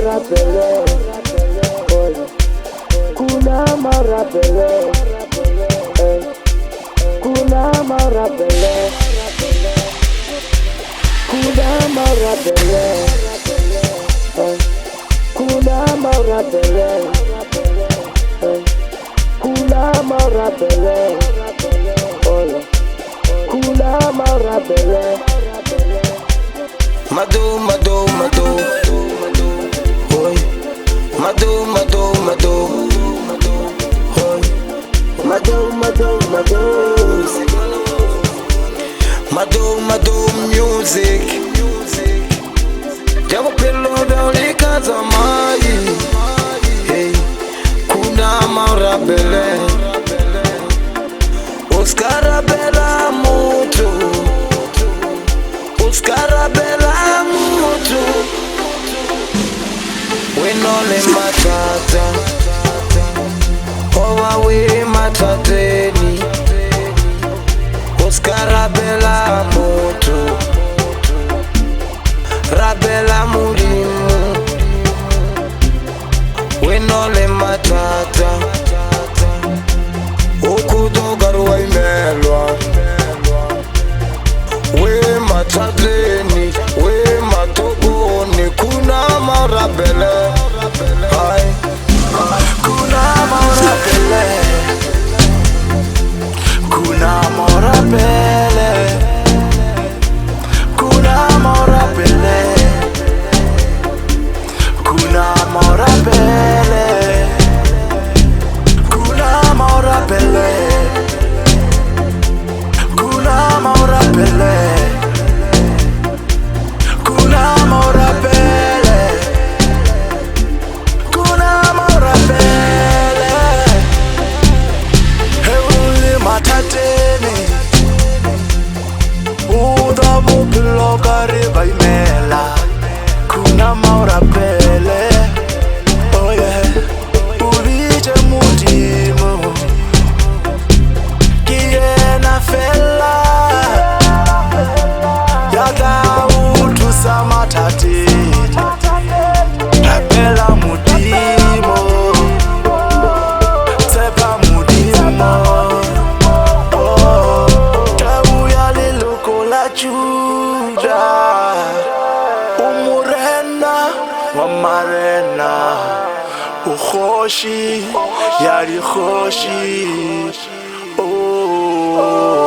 rapele, kuna rapele, kuna rapele, kuna rapele, kuna rapele, kuna rapele, kuna rapele. Mado, mado, mado, oi. Mado, mado, mado, oi. Mado, mado, mado, mado, mado music. Jabo pelo daulika zamai. Hey, kuna marabele. Oscar bela mutu. Oscar bela mutu. Wenole matata. Owa we matateni. Oscar bela mutu. Rabela mulimu. Wenole matata. Okudogaruwa imelwa. We matateni. We matogoni. Kuna marabele. Hai. Kuna marabele. Kuna marabele. Kuna marabele. Kuna marabele. Kuna marabele. Kuna marabele. Kuna marabele. Kuna marabele. Heuli matateni. Uda bupilo kariba imela. Kuna marabele. Oh yeah. Uvije mutimu. Kiena fela. Yaga utu samatati. Rapela mutimo. Sepa mutimo. Oh. Tabu ya liluko la chuja. Umurena wa marena. Ukhoshi yari khoshi. Oh.